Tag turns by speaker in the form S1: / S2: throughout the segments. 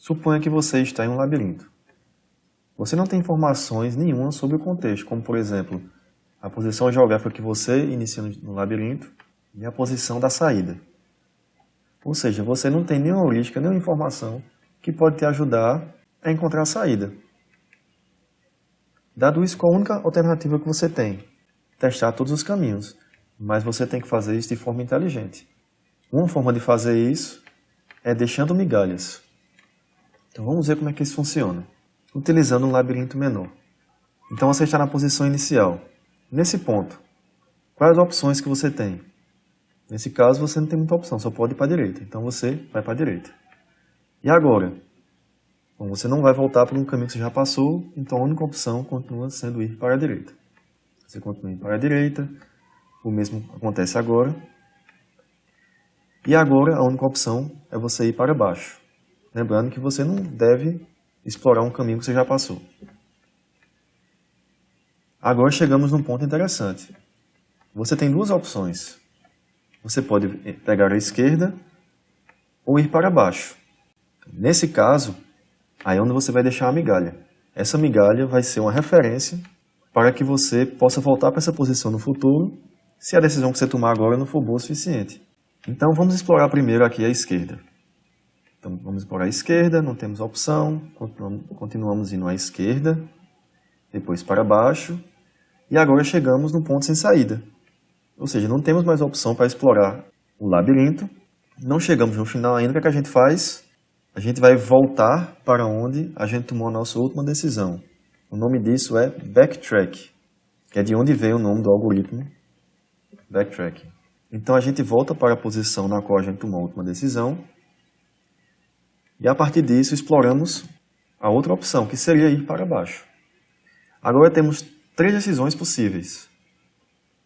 S1: Suponha que você está em um labirinto. Você não tem informações nenhuma sobre o contexto, como, por exemplo, a posição geográfica que você inicia no labirinto e a posição da saída. Ou seja, você não tem nenhuma heurística, nenhuma informação que pode te ajudar a encontrar a saída. Dado isso, qual a única alternativa que você tem? Testar todos os caminhos, mas você tem que fazer isso de forma inteligente. Uma forma de fazer isso é deixando migalhas. Então vamos ver como é que isso funciona. Utilizando um labirinto menor. Então você está na posição inicial. Nesse ponto, quais opções que você tem? Nesse caso você não tem muita opção, só pode ir para a direita. Então você vai para a direita. E agora? Bom, você não vai voltar para um caminho que você já passou, então a única opção continua sendo ir para a direita. Você continua indo para a direita, o mesmo acontece agora. E agora a única opção é você ir para baixo. Lembrando que você não deve explorar um caminho que você já passou. Agora chegamos num ponto interessante. Você tem duas opções. Você pode pegar a esquerda ou ir para baixo. Nesse caso, aí é onde você vai deixar a migalha. Essa migalha vai ser uma referência para que você possa voltar para essa posição no futuro, se a decisão que você tomar agora não for boa o suficiente. Então vamos explorar primeiro aqui a esquerda. Então vamos explorar a esquerda, não temos opção, continuamos indo à esquerda, depois para baixo, e agora chegamos no ponto sem saída. Ou seja, não temos mais opção para explorar o labirinto, não chegamos no final ainda, o que é que a gente faz? A gente vai voltar para onde a gente tomou a nossa última decisão. O nome disso é backtrack, que é de onde veio o nome do algoritmo backtracking. Então a gente volta para a posição na qual a gente tomou a última decisão, e a partir disso exploramos a outra opção, que seria ir para baixo. Agora temos três decisões possíveis.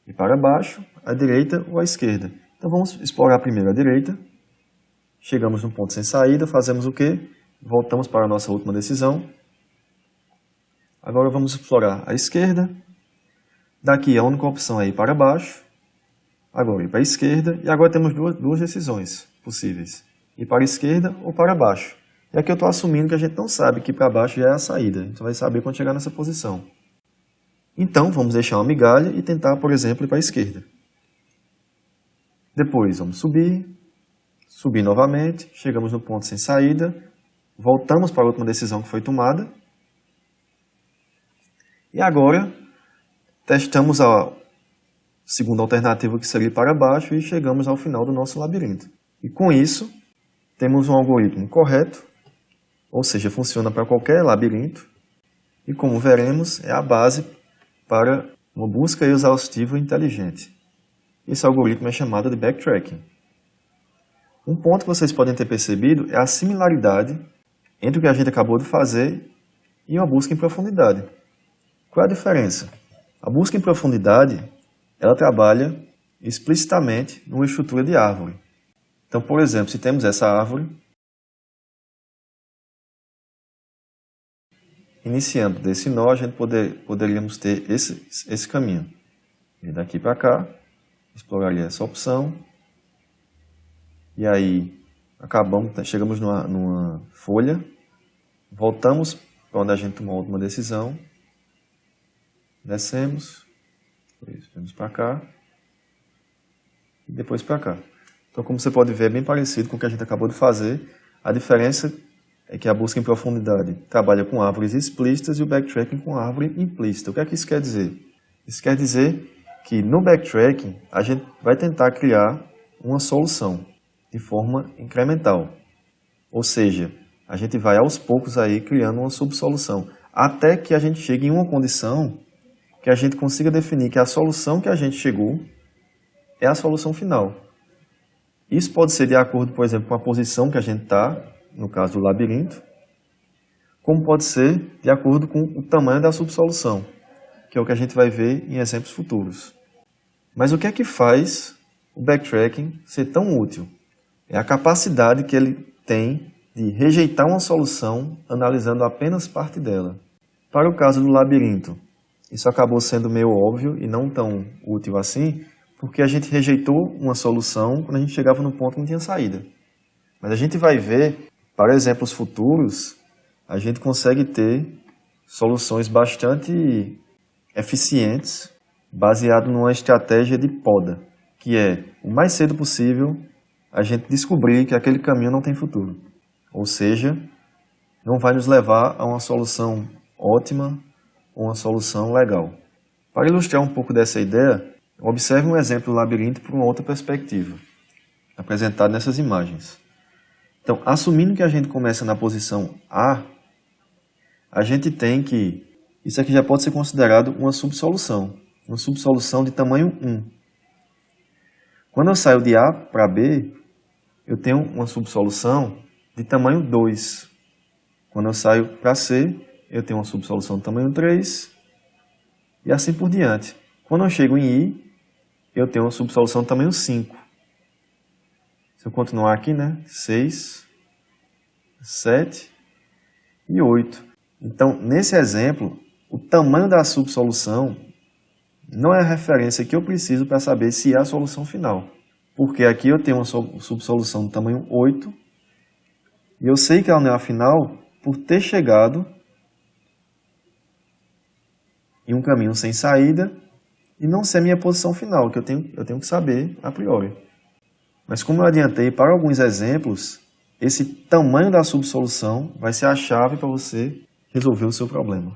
S1: Ir para baixo, à direita ou à esquerda. Então vamos explorar primeiro a direita. Chegamos num ponto sem saída, fazemos o quê? Voltamos para a nossa última decisão. Agora vamos explorar a esquerda. Daqui a única opção é ir para baixo. Agora ir para a esquerda. E agora temos duas decisões possíveis. Ir para a esquerda ou para baixo. E aqui eu estou assumindo que a gente não sabe que para baixo já é a saída. A gente vai saber quando chegar nessa posição. Então, vamos deixar uma migalha e tentar, por exemplo, ir para a esquerda. Depois, vamos subir novamente, chegamos no ponto sem saída, voltamos para a última decisão que foi tomada. E agora, testamos a segunda alternativa, que seria ir para baixo, e chegamos ao final do nosso labirinto. E com isso, temos um algoritmo correto, ou seja, funciona para qualquer labirinto, e como veremos, é a base para uma busca exaustiva e inteligente. Esse algoritmo é chamado de backtracking. Um ponto que vocês podem ter percebido é a similaridade entre o que a gente acabou de fazer e uma busca em profundidade. Qual é a diferença? A busca em profundidade, ela trabalha explicitamente numa estrutura de árvore. Então, por exemplo, se temos essa árvore, iniciando desse nó, a gente poderíamos ter esse caminho. E daqui para cá, exploraria essa opção. E aí, chegamos numa folha, voltamos para onde a gente tomou a última decisão, descemos, vamos para cá, e depois para cá. Então, como você pode ver, é bem parecido com o que a gente acabou de fazer. A diferença é que a busca em profundidade trabalha com árvores explícitas e o backtracking com árvore implícita. O que é que isso quer dizer? Isso quer dizer que no backtracking a gente vai tentar criar uma solução de forma incremental. Ou seja, a gente vai aos poucos aí criando uma subsolução, até que a gente chegue em uma condição que a gente consiga definir que a solução que a gente chegou é a solução final. Isso pode ser de acordo, por exemplo, com a posição que a gente está, no caso do labirinto, como pode ser de acordo com o tamanho da subsolução, que é o que a gente vai ver em exemplos futuros. Mas o que é que faz o backtracking ser tão útil? É a capacidade que ele tem de rejeitar uma solução analisando apenas parte dela. Para o caso do labirinto, isso acabou sendo meio óbvio e não tão útil assim, porque a gente rejeitou uma solução quando a gente chegava no ponto que não tinha saída. Mas a gente vai ver, para exemplos futuros, a gente consegue ter soluções bastante eficientes, baseado numa estratégia de poda, que é, o mais cedo possível, a gente descobrir que aquele caminho não tem futuro. Ou seja, não vai nos levar a uma solução ótima ou uma solução legal. Para ilustrar um pouco dessa ideia, observe um exemplo do labirinto por uma outra perspectiva, apresentado nessas imagens. Então, assumindo que a gente começa na posição A, a gente tem que, isso aqui já pode ser considerado uma subsolução de tamanho 1. Quando eu saio de A para B, eu tenho uma subsolução de tamanho 2. Quando eu saio para C, eu tenho uma subsolução de tamanho 3, e assim por diante. Quando eu chego em I, eu tenho uma subsolução de tamanho 5. Se eu continuar aqui, 6, 7 e 8. Então, nesse exemplo, o tamanho da subsolução não é a referência que eu preciso para saber se é a solução final. Porque aqui eu tenho uma subsolução do tamanho 8, e eu sei que ela não é a final por ter chegado em um caminho sem saída e não ser minha posição final, que eu tenho que saber a priori. Mas como eu adiantei para alguns exemplos, esse tamanho da subsolução vai ser a chave para você resolver o seu problema.